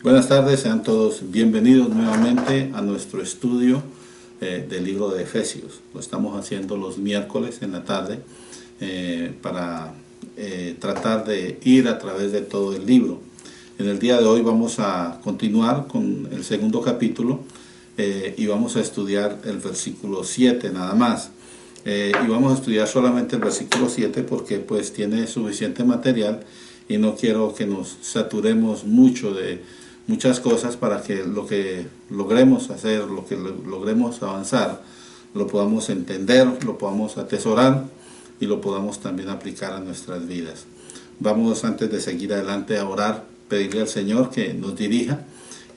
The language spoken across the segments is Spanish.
Buenas tardes, sean todos bienvenidos nuevamente a nuestro estudio del libro de Efesios. Lo estamos haciendo los miércoles en la tarde para tratar de ir a través de todo el libro. En el día de hoy vamos a continuar con el segundo capítulo y vamos a estudiar el versículo 7 nada más. Y vamos a estudiar solamente el versículo 7 porque pues tiene suficiente material y no quiero que nos saturemos mucho de muchas cosas para que lo que logremos hacer, lo que logremos avanzar, lo podamos entender, lo podamos atesorar y lo podamos también aplicar a nuestras vidas. Vamos, antes de seguir adelante, a orar, pedirle al Señor que nos dirija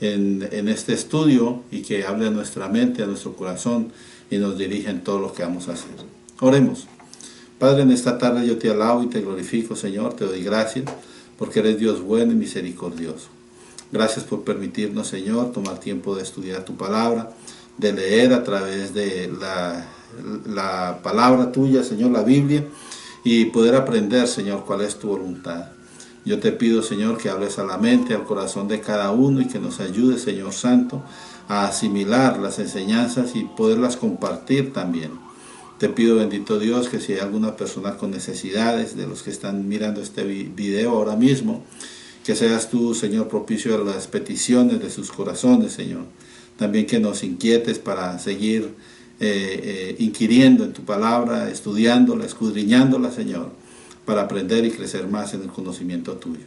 en este estudio y que hable a nuestra mente, a nuestro corazón y nos dirija en todo lo que vamos a hacer. Oremos. Padre, en esta tarde yo te alabo y te glorifico, Señor, te doy gracias porque eres Dios bueno y misericordioso. Gracias por permitirnos, Señor, tomar tiempo de estudiar tu palabra, de leer a través de la palabra tuya, Señor, la Biblia, y poder aprender, Señor, cuál es tu voluntad. Yo te pido, Señor, que hables a la mente, al corazón de cada uno y que nos ayude, Señor Santo, a asimilar las enseñanzas y poderlas compartir también. Te pido, bendito Dios, que si hay alguna persona con necesidades, de los que están mirando este video ahora mismo, que seas tú, Señor, propicio a las peticiones de sus corazones, Señor. También que nos inquietes para seguir inquiriendo en tu palabra, estudiándola, escudriñándola, Señor, para aprender y crecer más en el conocimiento tuyo.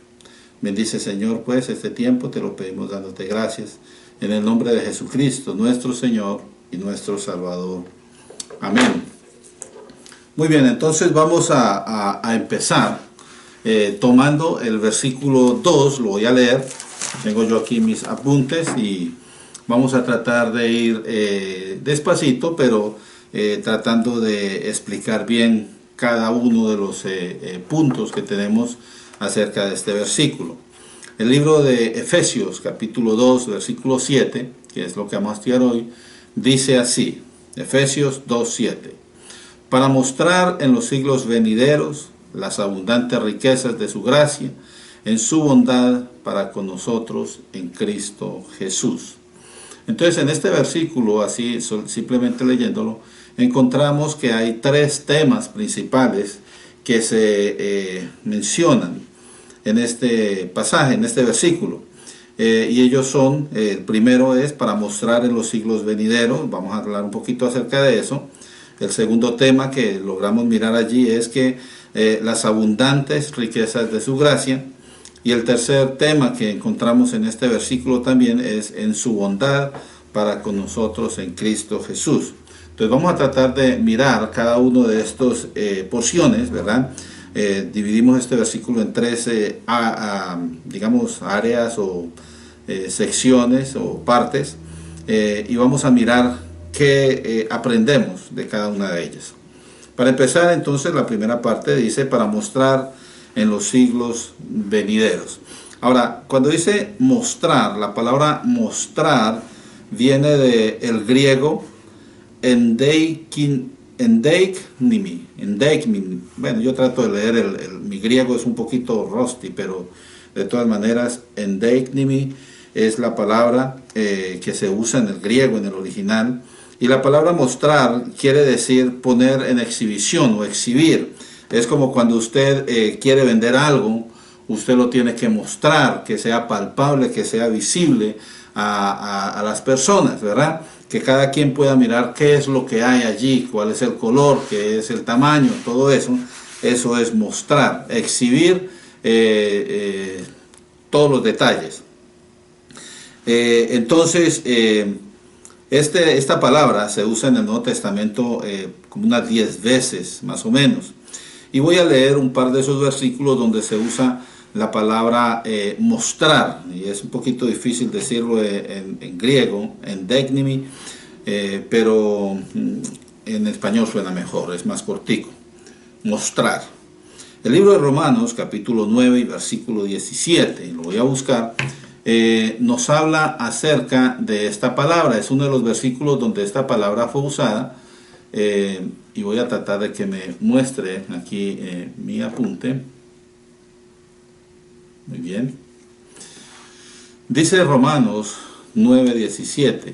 Bendice, Señor, pues este tiempo te lo pedimos dándote gracias, en el nombre de Jesucristo, nuestro Señor y nuestro Salvador. Amén. Muy bien, entonces vamos a empezar. Tomando el versículo 2, lo voy a leer, tengo yo aquí mis apuntes y vamos a tratar de ir despacito, pero tratando de explicar bien cada uno de los puntos que tenemos acerca de este versículo. El libro de Efesios, capítulo 2, versículo 7, que es lo que vamos a estudiar hoy, dice así, Efesios 2, 7, para mostrar en los siglos venideros las abundantes riquezas de su gracia, en su bondad para con nosotros en Cristo Jesús. Entonces, en este versículo, así simplemente leyéndolo, encontramos que hay tres temas principales que se mencionan en este pasaje, en este versículo. Y ellos son, el primero es para mostrar en los siglos venideros, vamos a hablar un poquito acerca de eso. El segundo tema que logramos mirar allí es que las abundantes riquezas de su gracia. Y el tercer tema que encontramos en este versículo también es en su bondad para con nosotros en Cristo Jesús. Entonces vamos a tratar de mirar cada uno de estos porciones, ¿verdad? Dividimos este versículo en tres, digamos, áreas o secciones o partes y vamos a mirar qué aprendemos de cada una de ellas. Para empezar, entonces, la primera parte dice para mostrar en los siglos venideros. Ahora, cuando dice mostrar, la palabra mostrar viene del griego endeiknimi. Bueno, yo trato de leer, mi griego es un poquito rusty, pero de todas maneras, endeiknimi es la palabra que se usa en el griego, en el original. Y la palabra mostrar quiere decir poner en exhibición o exhibir. Es como cuando usted quiere vender algo, usted lo tiene que mostrar, que sea palpable, que sea visible a las personas, ¿verdad? Que cada quien pueda mirar qué es lo que hay allí, cuál es el color, qué es el tamaño, todo eso. Eso es mostrar, exhibir todos los detalles. Entonces, esta palabra se usa en el Nuevo Testamento como unas 10 veces, más o menos. Y voy a leer un par de esos versículos donde se usa la palabra mostrar. Y es un poquito difícil decirlo en griego, endeiknimi, pero en español suena mejor, es más cortico. Mostrar. El libro de Romanos, capítulo 9 y versículo 17, lo voy a buscar, nos habla acerca de esta palabra. Es uno de los versículos donde esta palabra fue usada y voy a tratar de que me muestre aquí mi apunte. Muy bien. Dice Romanos 9:17,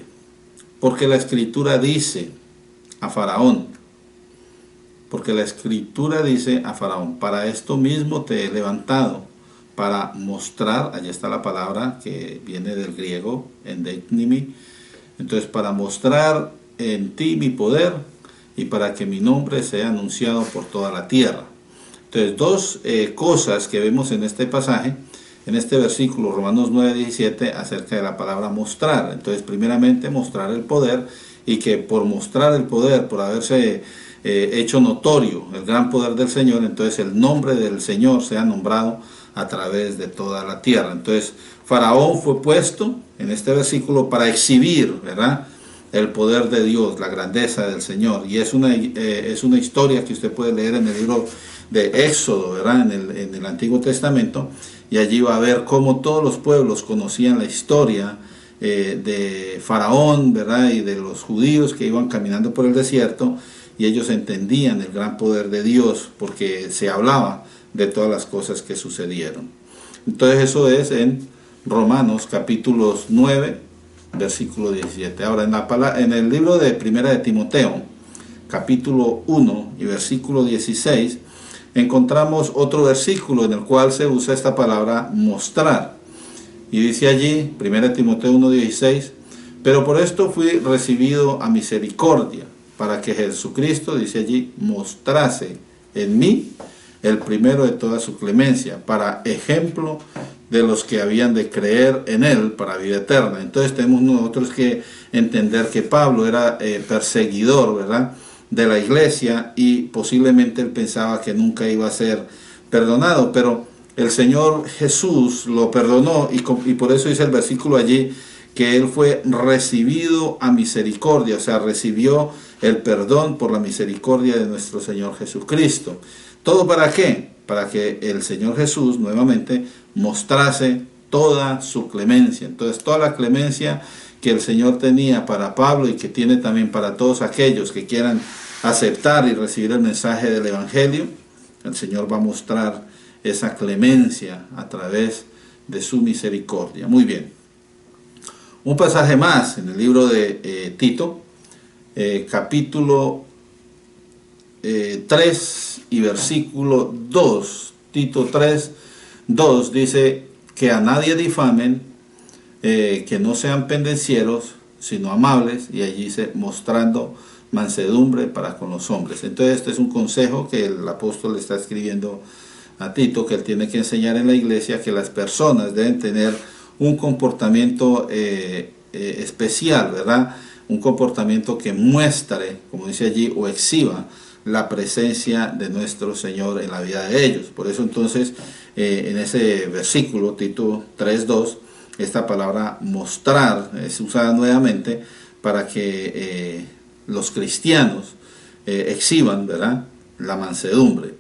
porque la Escritura dice a Faraón, para esto mismo te he levantado, para mostrar, allí está la palabra que viene del griego, endeichnimi, entonces para mostrar en ti mi poder y para que mi nombre sea anunciado por toda la tierra. Entonces dos cosas que vemos en este pasaje, en este versículo, Romanos 9:17, acerca de la palabra mostrar. Entonces primeramente mostrar el poder, y que por mostrar el poder, por haberse hecho notorio el gran poder del Señor, entonces el nombre del Señor sea nombrado a través de toda la tierra. Entonces Faraón fue puesto en este versículo para exhibir, ¿verdad?, el poder de Dios, la grandeza del Señor. Y es una historia que usted puede leer en el libro de Éxodo, ¿verdad?, en el Antiguo Testamento, y allí va a ver cómo todos los pueblos conocían la historia de Faraón, ¿verdad?, y de los judíos que iban caminando por el desierto, y ellos entendían el gran poder de Dios porque se hablaba de todas las cosas que sucedieron. Entonces eso es en Romanos capítulos 9, versículo 17. Ahora en el libro de Primera de Timoteo, capítulo 1 y versículo 16, encontramos otro versículo en el cual se usa esta palabra mostrar. Y dice allí, 1 Timoteo 1:16, pero por esto fui recibido a misericordia, para que Jesucristo, dice allí, mostrase en mí el primero de toda su clemencia, para ejemplo de los que habían de creer en él para vida eterna. Entonces tenemos nosotros que entender que Pablo era perseguidor, ¿verdad?, de la iglesia, y posiblemente él pensaba que nunca iba a ser perdonado, pero el Señor Jesús lo perdonó, y por eso dice el versículo allí que él fue recibido a misericordia, o sea, recibió el perdón por la misericordia de nuestro Señor Jesucristo. ¿Todo para qué? Para que el Señor Jesús nuevamente mostrase toda su clemencia. Entonces, toda la clemencia que el Señor tenía para Pablo y que tiene también para todos aquellos que quieran aceptar y recibir el mensaje del Evangelio, el Señor va a mostrar esa clemencia a través de su misericordia. Muy bien. Un pasaje más en el libro de Tito, capítulo 3 y versículo 2. Tito 3, 2 dice que a nadie difamen, que no sean pendencieros, sino amables, y allí dice mostrando mansedumbre para con los hombres. Entonces este es un consejo que el apóstol le está escribiendo a Tito, que él tiene que enseñar en la iglesia, que las personas deben tener un comportamiento especial, ¿verdad?, un comportamiento que muestre, como dice allí, o exhiba la presencia de nuestro Señor en la vida de ellos. Por eso entonces en ese versículo, Tito 3:2, esta palabra mostrar es usada nuevamente para que los cristianos exhiban, ¿verdad?, la mansedumbre.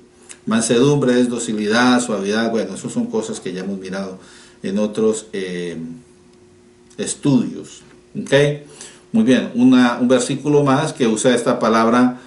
Mansedumbre es docilidad, suavidad. Bueno, eso son cosas que ya hemos mirado en otros estudios. ¿Okay? Muy bien, un versículo más que usa esta palabra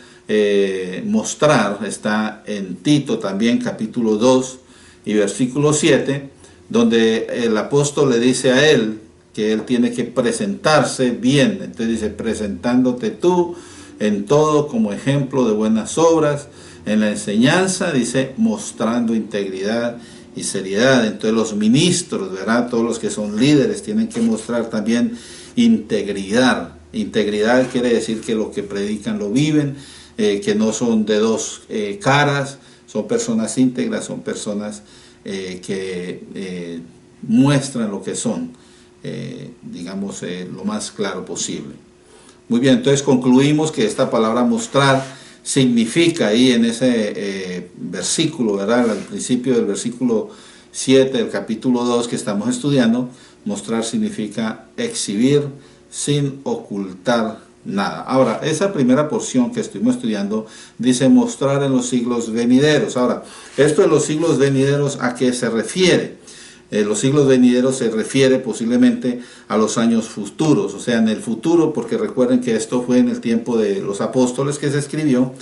mostrar está en Tito también, capítulo 2 y versículo 7, donde el apóstol le dice a él que él tiene que presentarse bien. Entonces dice, presentándote tú en todo como ejemplo de buenas obras, en la enseñanza, dice, mostrando integridad y seriedad. Entonces los ministros, ¿verdad?, todos los que son líderes tienen que mostrar también integridad. Integridad quiere decir que lo que predican lo viven, que no son de dos caras, son personas íntegras, son personas que muestran lo que son, digamos, lo más claro posible. Muy bien, entonces concluimos que esta palabra mostrar significa ahí en ese versículo, ¿verdad?, al principio del versículo 7 del capítulo 2 que estamos estudiando, mostrar significa exhibir sin ocultar nada. Ahora, esa primera porción que estuvimos estudiando dice mostrar en los siglos venideros. Ahora, esto de los siglos venideros, ¿a qué se refiere? Los siglos venideros se refiere posiblemente a los años futuros, o sea, en el futuro, porque recuerden que esto fue en el tiempo de los apóstoles que se escribió,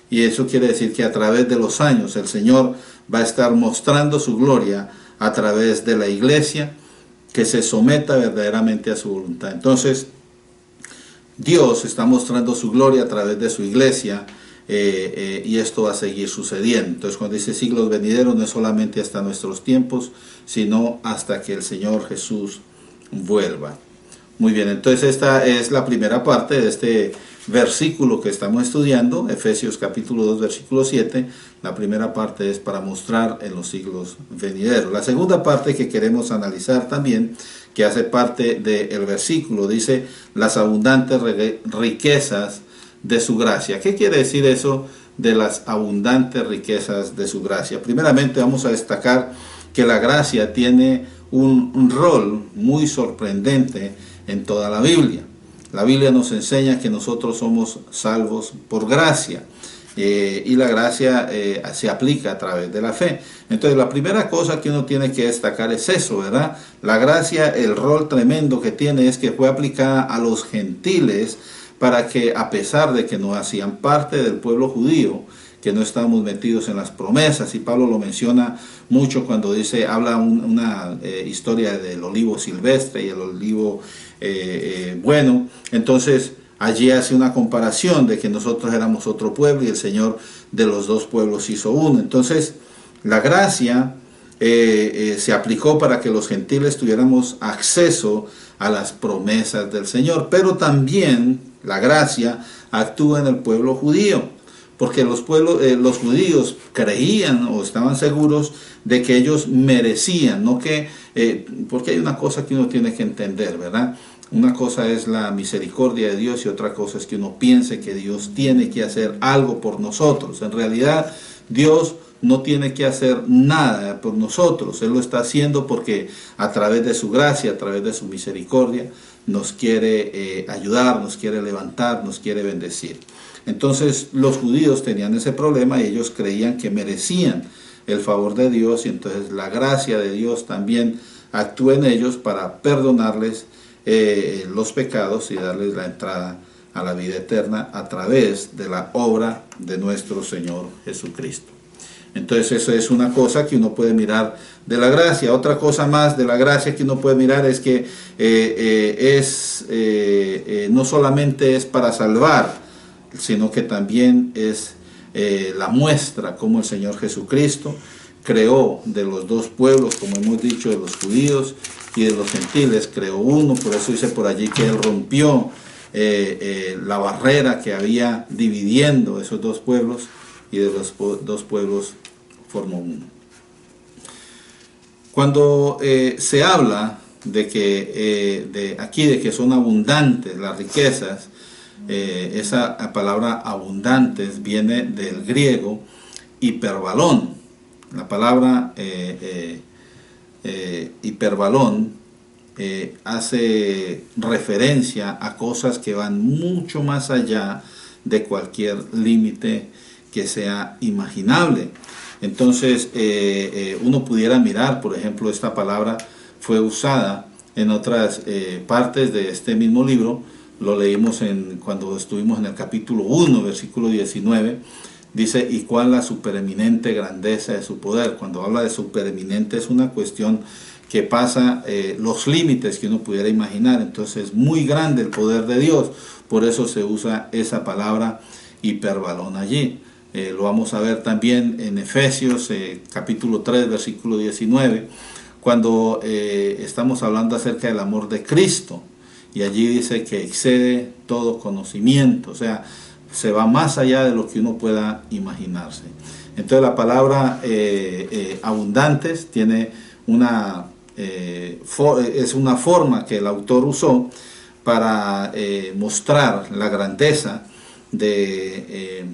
y eso quiere decir que a través de los años el Señor va a estar mostrando su gloria a través de la iglesia, que se someta verdaderamente a su voluntad. Entonces, Dios está mostrando su gloria a través de su iglesia, y esto va a seguir sucediendo. Entonces, cuando dice siglos venideros, no es solamente hasta nuestros tiempos, sino hasta que el Señor Jesús vuelva. Muy bien, entonces esta es la primera parte de este versículo que estamos estudiando, Efesios capítulo 2, versículo 7. La primera parte es para mostrar en los siglos venideros. La segunda parte que queremos analizar también, que hace parte del versículo, dice las abundantes riquezas de su gracia. ¿Qué quiere decir eso de las abundantes riquezas de su gracia? Primeramente vamos a destacar que la gracia tiene un rol muy sorprendente en toda la Biblia. La Biblia nos enseña que nosotros somos salvos por gracia, y la gracia se aplica a través de la fe. Entonces la primera cosa que uno tiene que destacar es eso, ¿verdad? La gracia, el rol tremendo que tiene es que fue aplicada a los gentiles para que, a pesar de que no hacían parte del pueblo judío, que no estábamos metidos en las promesas, y Pablo lo menciona mucho cuando dice, habla una historia del olivo silvestre y el olivo bueno. Entonces allí hace una comparación de que nosotros éramos otro pueblo y el Señor de los dos pueblos hizo uno. Entonces la gracia se aplicó para que los gentiles tuviéramos acceso a las promesas del Señor, pero también la gracia actúa en el pueblo judío, porque los judíos creían o estaban seguros de que ellos merecían, no que, porque hay una cosa que uno tiene que entender, ¿verdad? Una cosa es la misericordia de Dios y otra cosa es que uno piense que Dios tiene que hacer algo por nosotros. En realidad, Dios no tiene que hacer nada por nosotros. Él lo está haciendo porque a través de su gracia, a través de su misericordia, nos quiere ayudar, nos quiere levantar, nos quiere bendecir. Entonces los judíos tenían ese problema y ellos creían que merecían el favor de Dios, y entonces la gracia de Dios también actúa en ellos para perdonarles los pecados y darles la entrada a la vida eterna a través de la obra de nuestro Señor Jesucristo. Entonces eso es una cosa que uno puede mirar de la gracia. Otra cosa más de la gracia que uno puede mirar es que no solamente es para salvar, sino que también es la muestra como el Señor Jesucristo creó de los dos pueblos, como hemos dicho, de los judíos y de los gentiles, creó uno. Por eso dice por allí que Él rompió la barrera que había dividiendo esos dos pueblos, y de los dos pueblos formó uno. Cuando se habla de que de que son abundantes las riquezas, esa palabra abundantes viene del griego hiperbalón. La palabra hiperbalón hace referencia a cosas que van mucho más allá de cualquier límite que sea imaginable. Entonces uno pudiera mirar, por ejemplo, esta palabra fue usada en otras partes de este mismo libro. Lo leímos cuando estuvimos en el capítulo 1, versículo 19. Dice, y cuál la supereminente grandeza de su poder. Cuando habla de supereminente es una cuestión que pasa los límites que uno pudiera imaginar. Entonces es muy grande el poder de Dios. Por eso se usa esa palabra hiperbalón allí. Lo vamos a ver también en Efesios capítulo 3, versículo 19, cuando estamos hablando acerca del amor de Cristo. Y allí dice que excede todo conocimiento, o sea, se va más allá de lo que uno pueda imaginarse. Entonces la palabra abundantes tiene es una forma que el autor usó para mostrar la grandeza de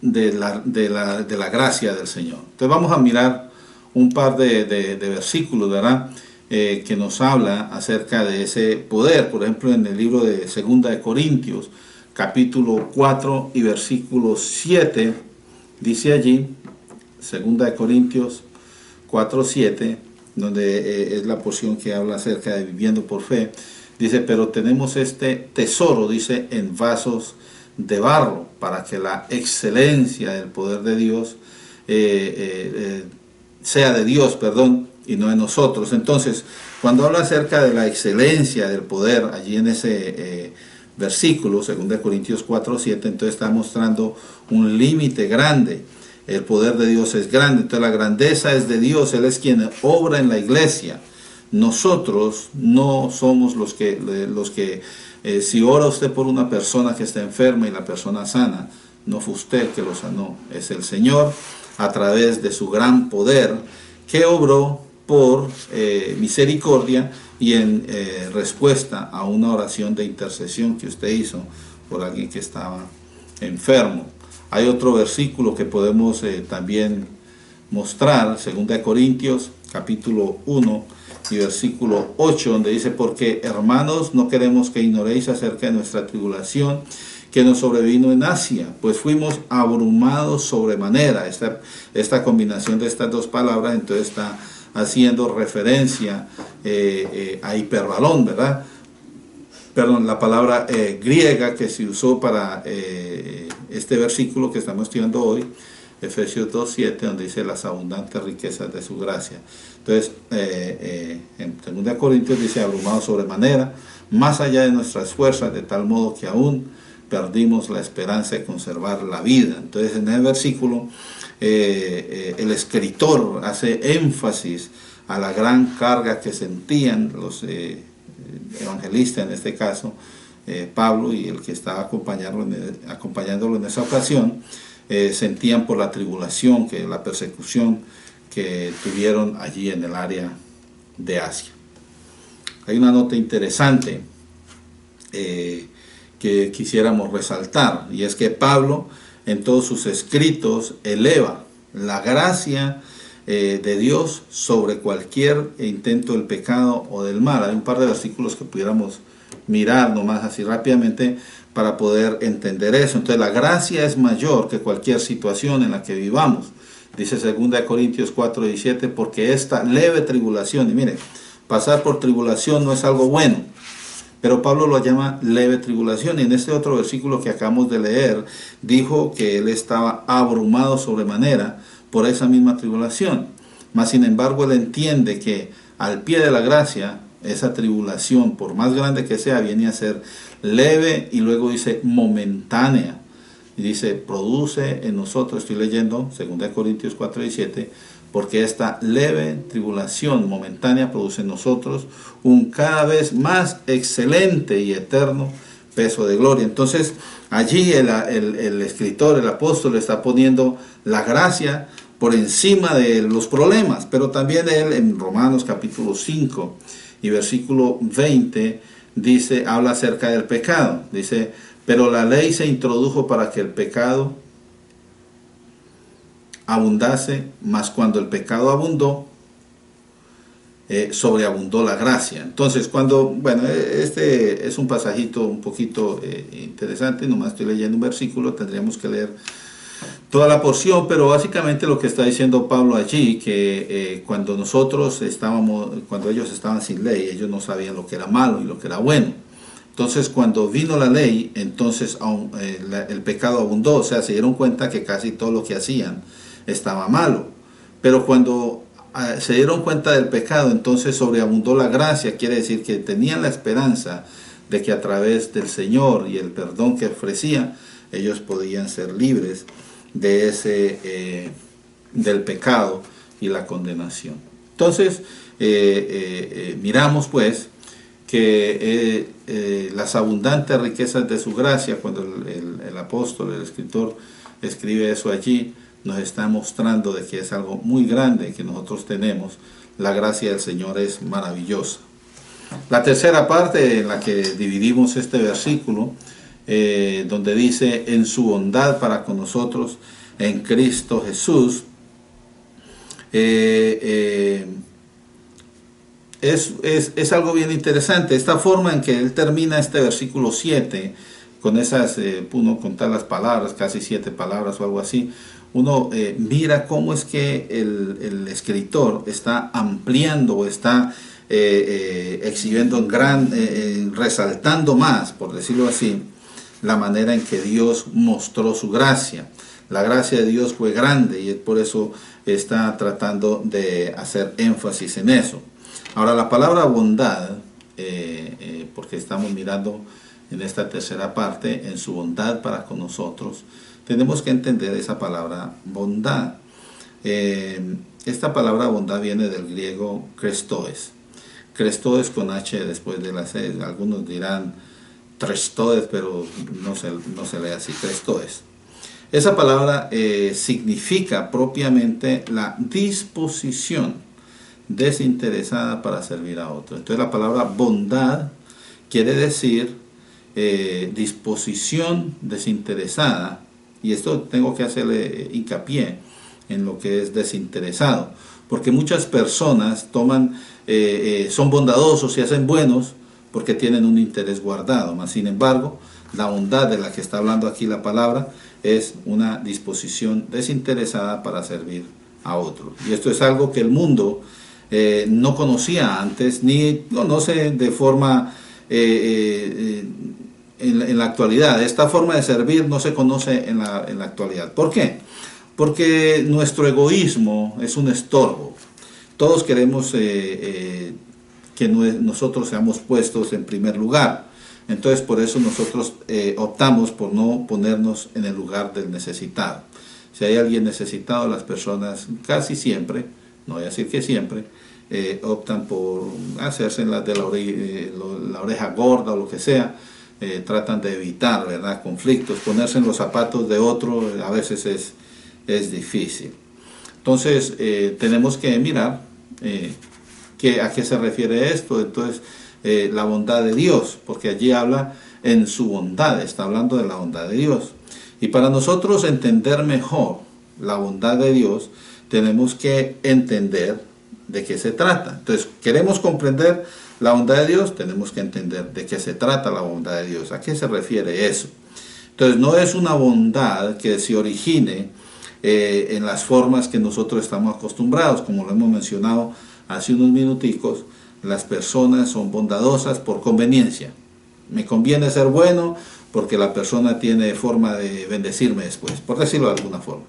la gracia del Señor. Entonces vamos a mirar un par de versículos, ¿verdad? Que nos habla acerca de ese poder. Por ejemplo, en el libro de 2 de Corintios, capítulo 4 y versículo 7, dice allí, 2 de Corintios 4, 7, donde es la porción que habla acerca de viviendo por fe. Dice, pero tenemos este tesoro, dice, en vasos de barro, para que la excelencia del poder de Dios sea de Dios, perdón, y no en nosotros. Entonces, cuando habla acerca de la excelencia del poder, allí en ese versículo, 2 Corintios 4:7, entonces está mostrando un límite grande. El poder de Dios es grande, entonces la grandeza es de Dios, Él es quien obra en la iglesia. Nosotros no somos los que si ora usted por una persona que está enferma y la persona sana, no fue usted que lo sanó, es el Señor a través de su gran poder que obró por misericordia y en respuesta a una oración de intercesión que usted hizo por alguien que estaba enfermo. Hay otro versículo que podemos también mostrar, 2 Corintios capítulo 1 y versículo 8, donde dice: porque hermanos, no queremos que ignoréis acerca de nuestra tribulación que nos sobrevino en Asia, pues fuimos abrumados sobremanera. Esta combinación de estas dos palabras entonces está haciendo referencia a hiperbalón, ¿verdad? Perdón, la palabra griega que se usó para este versículo que estamos estudiando hoy, Efesios 2:7, donde dice las abundantes riquezas de su gracia. Entonces, en 2 Corintios dice abrumado sobremanera, más allá de nuestras fuerzas, de tal modo que aún perdimos la esperanza de conservar la vida. Entonces, en el versículo, el escritor hace énfasis a la gran carga que sentían los evangelistas, en este caso Pablo y el que estaba acompañándolo en esa ocasión, sentían por la tribulación, la persecución que tuvieron allí en el área de Asia. Hay una nota interesante que quisiéramos resaltar, y es que Pablo en todos sus escritos eleva la gracia de Dios sobre cualquier intento del pecado o del mal. Hay un par de versículos que pudiéramos mirar nomás así rápidamente para poder entender eso. Entonces la gracia es mayor que cualquier situación en la que vivamos. Dice 2 Corintios 4:17, porque esta leve tribulación, y mire, pasar por tribulación no es algo bueno, pero Pablo lo llama leve tribulación, y en este otro versículo que acabamos de leer, dijo que él estaba abrumado sobremanera por esa misma tribulación. Mas sin embargo él entiende que al pie de la gracia, esa tribulación, por más grande que sea, viene a ser leve, y luego dice momentánea. Y dice, produce en nosotros, estoy leyendo 2 Corintios 4:17, porque esta leve tribulación momentánea produce en nosotros un cada vez más excelente y eterno peso de gloria. Entonces, allí el escritor, el apóstol, está poniendo la gracia por encima de los problemas, pero también él en Romanos capítulo 5 y versículo 20 dice, habla acerca del pecado. Dice, pero la ley se introdujo para que el pecado abundase, mas cuando el pecado abundó, sobreabundó la gracia. Entonces, este es un pasajito un poquito interesante, nomás estoy leyendo un versículo, tendríamos que leer toda la porción, pero básicamente lo que está diciendo Pablo allí, que cuando ellos estaban sin ley, ellos no sabían lo que era malo y lo que era bueno. Entonces, cuando vino la ley, entonces el pecado abundó, o sea, se dieron cuenta que casi todo lo que hacían estaba malo. Pero cuando se dieron cuenta del pecado, entonces sobreabundó la gracia, quiere decir que tenían la esperanza de que a través del Señor y el perdón que ofrecía, ellos podían ser libres de del pecado y la condenación. Entonces, miramos pues que las abundantes riquezas de su gracia, cuando el apóstol, el escritor escribe eso allí, nos está mostrando de que es algo muy grande que nosotros tenemos. La gracia del Señor es maravillosa. La tercera parte en la que dividimos este versículo, donde dice, en su bondad para con nosotros en Cristo Jesús, es algo bien interesante. Esta forma en que él termina este versículo 7, con esas, uno contar las palabras, casi 7 palabras o algo así, uno mira cómo es que el escritor está ampliando o está exhibiendo resaltando más, por decirlo así, la manera en que Dios mostró su gracia. La gracia de Dios fue grande y por eso está tratando de hacer énfasis en eso. Ahora, la palabra bondad, porque estamos mirando en esta tercera parte, en su bondad para con nosotros, tenemos que entender esa palabra bondad. Esta palabra bondad viene del griego krestoes. Krestoes con H después de la C. Algunos dirán trestoes, pero no se lee así, krestoes. Esa palabra significa propiamente la disposición desinteresada para servir a otros. Entonces la palabra bondad quiere decir disposición desinteresada, y esto tengo que hacerle hincapié en lo que es desinteresado, porque muchas personas son bondadosos y hacen buenos porque tienen un interés guardado, mas sin embargo la bondad de la que está hablando aquí la palabra es una disposición desinteresada para servir a otros. Y esto es algo que el mundo no conocía antes, ni conoce de forma en la actualidad. Esta forma de servir no se conoce en la actualidad. ¿Por qué? Porque nuestro egoísmo es un estorbo. Todos queremos que nosotros seamos puestos en primer lugar. Entonces por eso nosotros optamos por no ponernos en el lugar del necesitado. Si hay alguien necesitado, las personas casi siempre, no voy a decir que siempre, optan por hacerse las de la oreja gorda o lo que sea. Tratan de evitar, ¿verdad?, conflictos. Ponerse en los zapatos de otro a veces es difícil. Entonces tenemos que mirar a qué se refiere esto. Entonces la bondad de Dios, porque allí habla en su bondad, está hablando de la bondad de Dios. Y para nosotros entender mejor la bondad de Dios, tenemos que entender de qué se trata. Entonces, queremos comprender la bondad de Dios, tenemos que entender de qué se trata la bondad de Dios, a qué se refiere eso. Entonces, no es una bondad que se origine en las formas que nosotros estamos acostumbrados, como lo hemos mencionado hace unos minuticos. Las personas son bondadosas por conveniencia. Me conviene ser bueno porque la persona tiene forma de bendecirme después, por decirlo de alguna forma.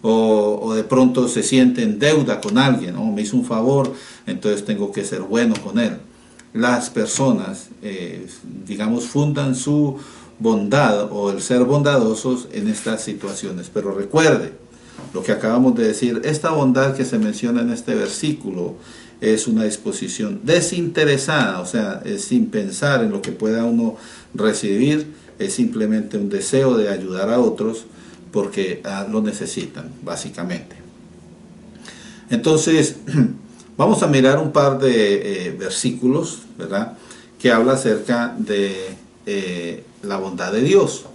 O de pronto se siente en deuda con alguien, ¿no? Me hizo un favor, entonces tengo que ser bueno con él. Las personas, digamos, fundan su bondad o el ser bondadosos en estas situaciones. Pero recuerde lo que acabamos de decir, esta bondad que se menciona en este versículo es una disposición desinteresada, o sea, es sin pensar en lo que pueda uno recibir, es simplemente un deseo de ayudar a otros porque lo necesitan, básicamente. Entonces, vamos a mirar un par de versículos, ¿verdad?, que habla acerca de la bondad de Dios.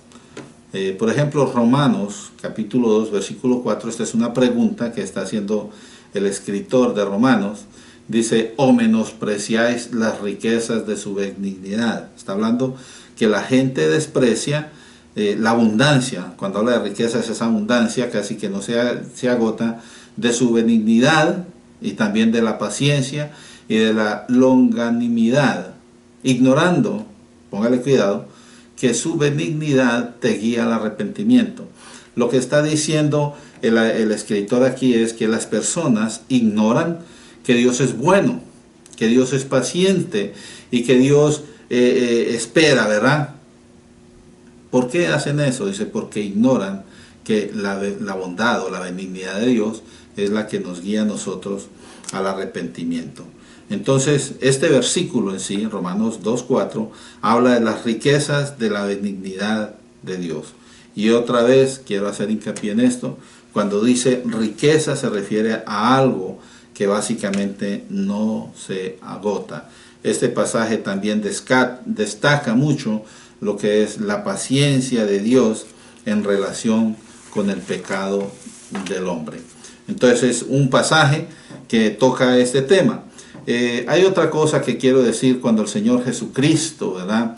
Por ejemplo, Romanos, capítulo 2, versículo 4, esta es una pregunta que está haciendo el escritor de Romanos. Dice, ¿o menospreciáis las riquezas de su benignidad? Está hablando que la gente desprecia la abundancia. Cuando habla de riquezas, esa abundancia casi que no se agota, de su benignidad y también de la paciencia y de la longanimidad, ignorando, póngale cuidado, que su benignidad te guía al arrepentimiento. Lo que está diciendo el escritor aquí es que las personas ignoran que Dios es bueno, que Dios es paciente y que Dios espera, ¿verdad? ¿Por qué hacen eso? Dice, porque ignoran que la bondad o la benignidad de Dios es la que nos guía a nosotros al arrepentimiento. Entonces, este versículo en sí, Romanos 2:4, habla de las riquezas de la benignidad de Dios. Y otra vez, quiero hacer hincapié en esto, cuando dice riqueza se refiere a algo que básicamente no se agota. Este pasaje también destaca mucho lo que es la paciencia de Dios en relación con el pecado del hombre. Entonces, es un pasaje que toca este tema. Hay otra cosa que quiero decir. Cuando el Señor Jesucristo, ¿verdad?,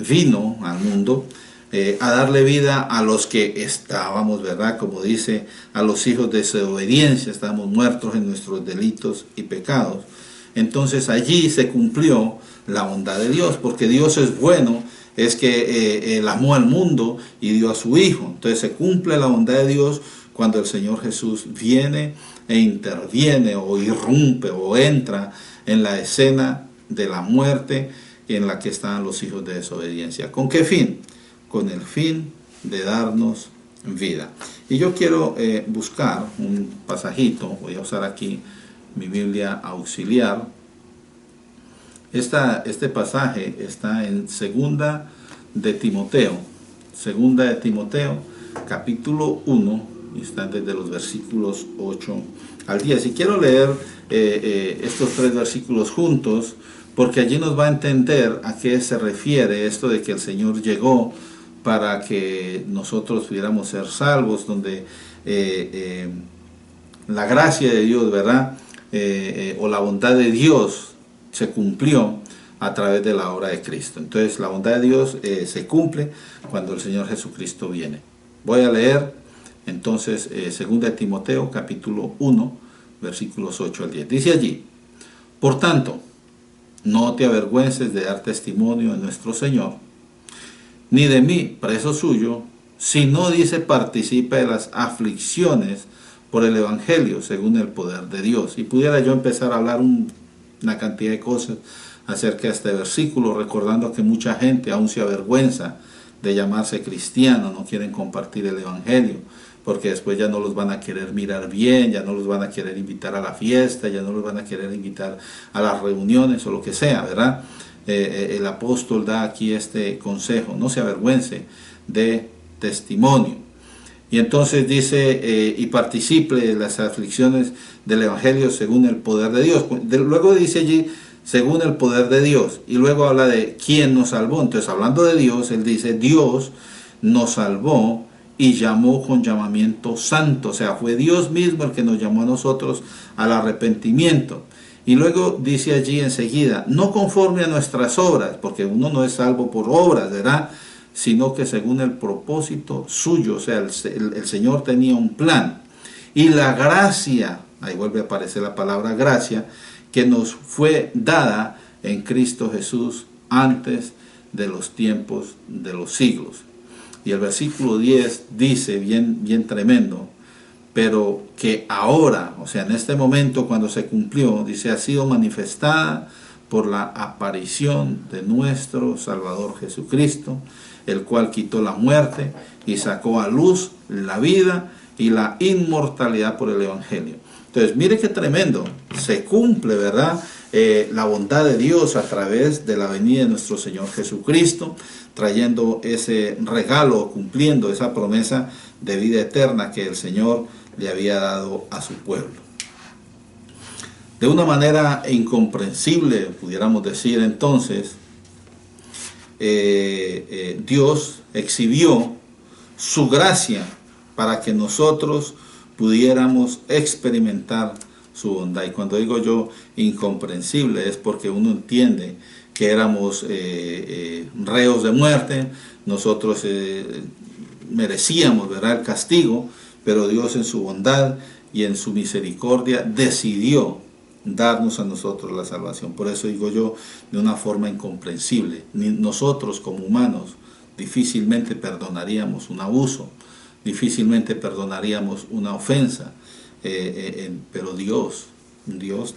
vino al mundo a darle vida a los que estábamos, ¿verdad?, como dice, a los hijos de desobediencia, estábamos muertos en nuestros delitos y pecados. entonces allí se cumplió la bondad de Dios, porque Dios es bueno, es que Él amó al mundo y dio a su Hijo. Entonces se cumple la bondad de Dios cuando el Señor Jesús viene e interviene o irrumpe o entra en la escena de la muerte en la que están los hijos de desobediencia. ¿Con qué fin? Con el fin de darnos vida. Y yo quiero buscar un pasajito, voy a usar aquí mi Biblia auxiliar. Este pasaje está en segunda de Timoteo, capítulo 1, y está desde los versículos 8 al 10. Y quiero leer estos 3 versículos juntos, porque allí nos va a entender a qué se refiere esto de que el Señor llegó para que nosotros pudiéramos ser salvos, donde la gracia de Dios, ¿verdad? O la bondad de Dios se cumplió a través de la obra de Cristo. Entonces la bondad de Dios se cumple cuando el Señor Jesucristo viene. Voy a leer entonces 2 Timoteo capítulo 1 versículos 8 al 10. Dice allí: por tanto, no te avergüences de dar testimonio de nuestro Señor, ni de mí, preso suyo, sino, dice, participa de las aflicciones por el Evangelio según el poder de Dios. Y pudiera yo empezar a hablar una cantidad de cosas acerca de este versículo, recordando que mucha gente aún se avergüenza de llamarse cristiano, no quieren compartir el Evangelio, porque después ya no los van a querer mirar bien, ya no los van a querer invitar a la fiesta, ya no los van a querer invitar a las reuniones o lo que sea, ¿verdad? El apóstol da aquí este consejo: no se avergüence de testimonio. Y entonces dice, y participe de las aflicciones del Evangelio según el poder de Dios. Luego dice allí, según el poder de Dios, y luego habla de quién nos salvó. Entonces, hablando de Dios, él dice, Dios nos salvó y llamó con llamamiento santo. O sea, fue Dios mismo el que nos llamó a nosotros al arrepentimiento. Y luego dice allí enseguida, no conforme a nuestras obras, porque uno no es salvo por obras, ¿verdad? Sino que según el propósito suyo. O sea, el Señor tenía un plan. Y la gracia, ahí vuelve a aparecer la palabra gracia, que nos fue dada en Cristo Jesús antes de los tiempos de los siglos. Y el versículo 10 dice, bien tremendo, pero que ahora, o sea, en este momento cuando se cumplió, dice, ha sido manifestada por la aparición de nuestro Salvador Jesucristo, el cual quitó la muerte y sacó a luz la vida y la inmortalidad por el Evangelio. Entonces, mire qué tremendo, se cumple, ¿verdad? La bondad de Dios a través de la venida de nuestro Señor Jesucristo, trayendo ese regalo, cumpliendo esa promesa de vida eterna que el Señor le había dado a su pueblo. De una manera incomprensible, pudiéramos decir entonces, Dios exhibió su gracia para que nosotros pudiéramos experimentar su bondad. Y cuando digo yo incomprensible es porque uno entiende que éramos reos de muerte, nosotros merecíamos, ¿verdad?, el castigo, pero Dios en su bondad y en su misericordia decidió darnos a nosotros la salvación. Por eso digo yo, de una forma incomprensible, nosotros como humanos difícilmente perdonaríamos un abuso, difícilmente perdonaríamos una ofensa, pero Dios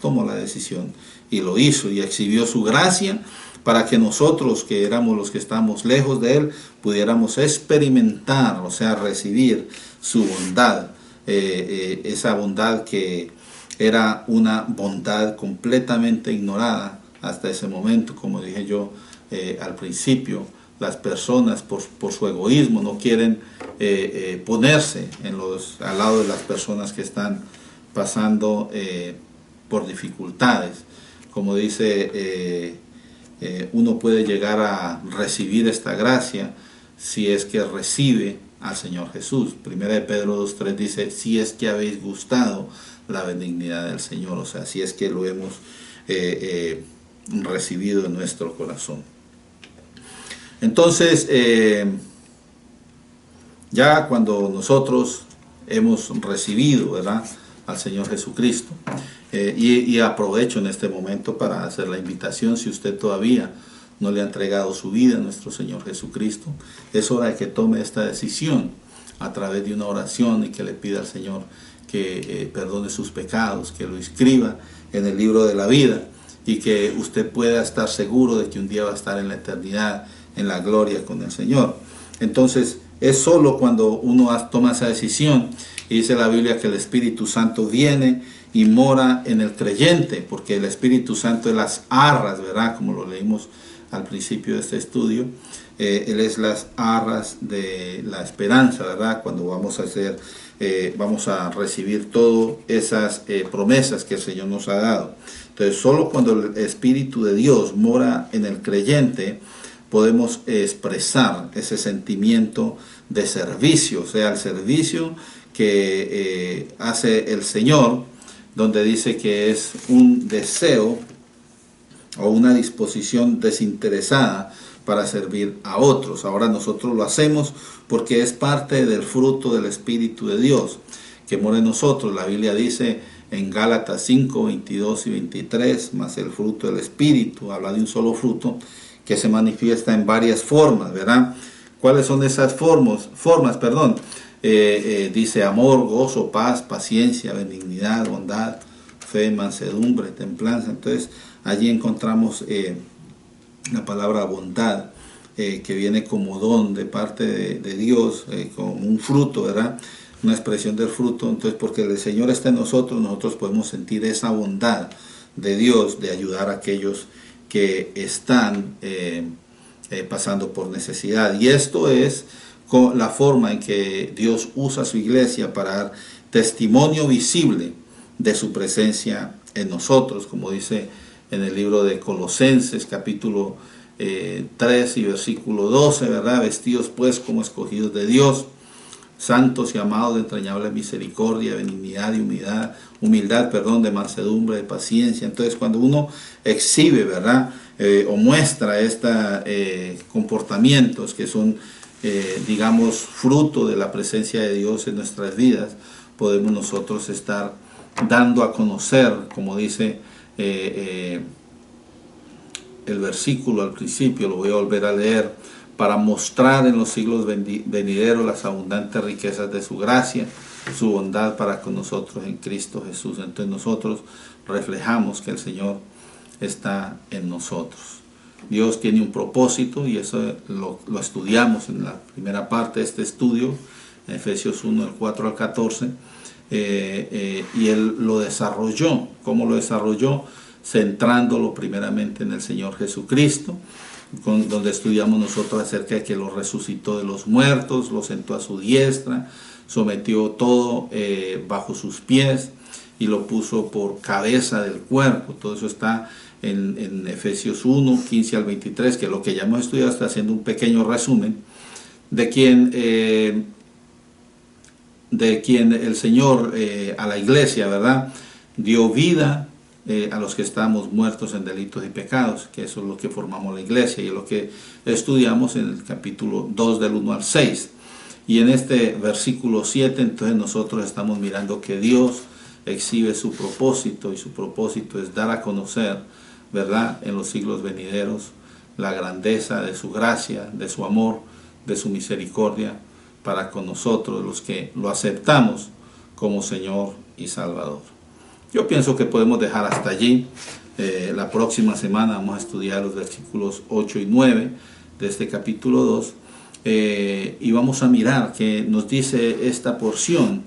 tomó la decisión y lo hizo y exhibió su gracia para que nosotros, que éramos los que estamos lejos de Él, pudiéramos experimentar, o sea, recibir su bondad, esa bondad que era una bondad completamente ignorada hasta ese momento. Como dije yo al principio, las personas por su egoísmo no quieren ponerse al lado de las personas que están pasando por dificultades. Como dice, uno puede llegar a recibir esta gracia si es que recibe al Señor Jesús. Primera de Pedro 2:3 dice, si es que habéis gustado la benignidad del Señor, o sea, si es que lo hemos recibido en nuestro corazón. Entonces, ya cuando nosotros hemos recibido, ¿verdad?, al Señor Jesucristo, Y aprovecho en este momento para hacer la invitación, si usted todavía no le ha entregado su vida a nuestro Señor Jesucristo, es hora de que tome esta decisión a través de una oración y que le pida al Señor que perdone sus pecados, que lo inscriba en el libro de la vida y que usted pueda estar seguro de que un día va a estar en la eternidad, en la gloria con el Señor. Entonces, es solo cuando uno toma esa decisión, y dice la Biblia que el Espíritu Santo viene y mora en el creyente, porque el Espíritu Santo es las arras, ¿verdad? Como lo leímos al principio de este estudio, Él es las arras de la esperanza, ¿verdad? Cuando vamos a recibir todas esas promesas que el Señor nos ha dado. Entonces, solo cuando el Espíritu de Dios mora en el creyente, podemos expresar ese sentimiento de servicio, o sea, el servicio que hace el Señor, donde dice que es un deseo o una disposición desinteresada para servir a otros. Ahora nosotros lo hacemos porque es parte del fruto del Espíritu de Dios que mora en nosotros. La Biblia dice en Gálatas 5, 22 y 23, más el fruto del Espíritu, habla de un solo fruto que se manifiesta en varias formas, ¿verdad? ¿Cuáles son esas formas? Dice amor, gozo, paz, paciencia, benignidad, bondad, fe, mansedumbre, templanza. Entonces allí encontramos la palabra bondad, que viene como don de parte de Dios, como un fruto, ¿verdad? Una expresión del fruto. Entonces, porque el Señor está en nosotros, nosotros podemos sentir esa bondad de Dios de ayudar a aquellos que están pasando por necesidad. Y esto es la forma en que Dios usa su iglesia para dar testimonio visible de su presencia en nosotros, como dice en el libro de Colosenses capítulo 3 y versículo 12, ¿verdad? Vestidos pues como escogidos de Dios, santos y amados de entrañable misericordia, benignidad y humildad, de mansedumbre, de paciencia. Entonces, cuando uno exhibe, ¿verdad? O muestra estos comportamientos que son, digamos, fruto de la presencia de Dios en nuestras vidas, podemos nosotros estar dando a conocer, como dice el versículo al principio, lo voy a volver a leer, para mostrar en los siglos venideros las abundantes riquezas de su gracia, su bondad para con nosotros en Cristo Jesús. Entonces nosotros reflejamos que el Señor está en nosotros. Dios tiene un propósito y eso lo estudiamos en la primera parte de este estudio, en Efesios 1, del 4 al 14, y Él lo desarrolló. ¿Cómo lo desarrolló? Centrándolo primeramente en el Señor Jesucristo, donde estudiamos nosotros acerca de que lo resucitó de los muertos, lo sentó a su diestra, sometió todo bajo sus pies y lo puso por cabeza del cuerpo. Todo eso está en Efesios 1, 15 al 23, que lo que ya hemos estudiado, está haciendo un pequeño resumen de quien el Señor a la iglesia, ¿verdad?, dio vida a los que estamos muertos en delitos y pecados, que eso es lo que formamos la iglesia y es lo que estudiamos en el capítulo 2 del 1 al 6. Y en este versículo 7, entonces nosotros estamos mirando que Dios exhibe su propósito, y su propósito es dar a conocer, ¿verdad?, en los siglos venideros la grandeza de su gracia, de su amor, de su misericordia para con nosotros, los que lo aceptamos como Señor y Salvador. Yo pienso que podemos dejar hasta allí. La próxima semana vamos a estudiar los versículos 8 y 9 de este capítulo 2, y vamos a mirar qué nos dice esta porción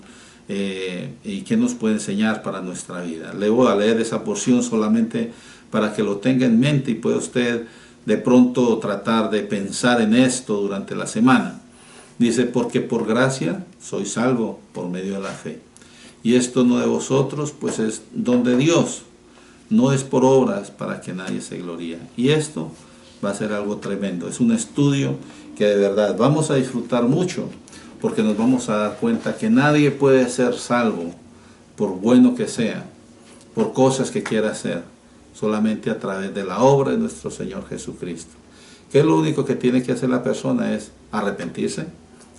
y qué nos puede enseñar para nuestra vida. Le voy a leer esa porción solamente para que lo tenga en mente y pueda usted de pronto tratar de pensar en esto durante la semana. Dice: porque por gracia soy salvo por medio de la fe. Y esto no de vosotros, pues es don de Dios, no es por obras para que nadie se gloríe. Y esto va a ser algo tremendo. Es un estudio que de verdad vamos a disfrutar mucho, porque nos vamos a dar cuenta que nadie puede ser salvo, por bueno que sea, por cosas que quiera hacer, solamente a través de la obra de nuestro Señor Jesucristo. Que es lo único que tiene que hacer la persona, es arrepentirse,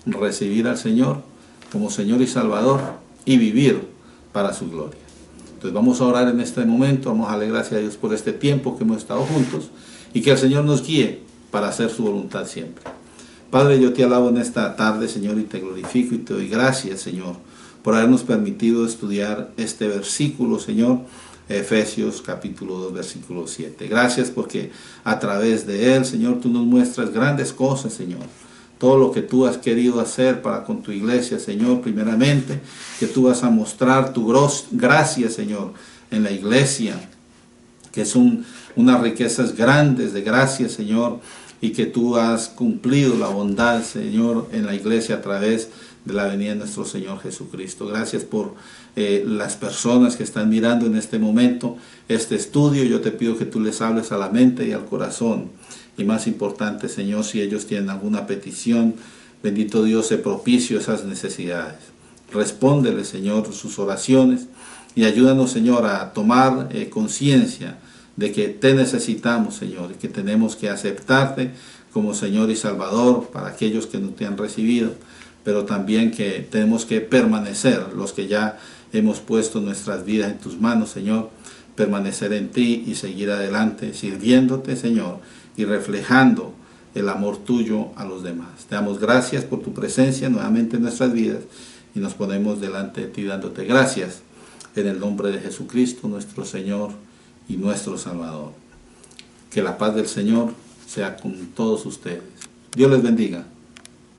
recibir al Señor como Señor y Salvador, y vivir para su gloria. Entonces vamos a orar en este momento, vamos a darle gracias a Dios por este tiempo que hemos estado juntos y que el Señor nos guíe para hacer su voluntad siempre. Padre, yo te alabo en esta tarde, Señor, y te glorifico y te doy gracias, Señor, por habernos permitido estudiar este versículo, Señor, Efesios capítulo 2, versículo 7. Gracias porque a través de él, Señor, tú nos muestras grandes cosas, Señor. Todo lo que tú has querido hacer para con tu iglesia, Señor, primeramente, que tú vas a mostrar tu gracia, Señor, en la iglesia, que son unas riquezas grandes de gracia, Señor, y que tú has cumplido la bondad, Señor, en la iglesia a través de la venida de nuestro Señor Jesucristo. Gracias por las personas que están mirando en este momento este estudio. Yo te pido que tú les hables a la mente y al corazón. Y más importante, Señor, si ellos tienen alguna petición, bendito Dios, se propicio esas necesidades. Respóndele, Señor, sus oraciones y ayúdanos, Señor, a tomar conciencia de que te necesitamos, Señor, y que tenemos que aceptarte como Señor y Salvador para aquellos que no te han recibido, pero también que tenemos que permanecer, los que ya hemos puesto nuestras vidas en tus manos, Señor, permanecer en ti y seguir adelante, sirviéndote, Señor, y reflejando el amor tuyo a los demás. Te damos gracias por tu presencia nuevamente en nuestras vidas y nos ponemos delante de ti dándote gracias en el nombre de Jesucristo, nuestro Señor y nuestro Salvador. Que la paz del Señor sea con todos ustedes. Dios les bendiga.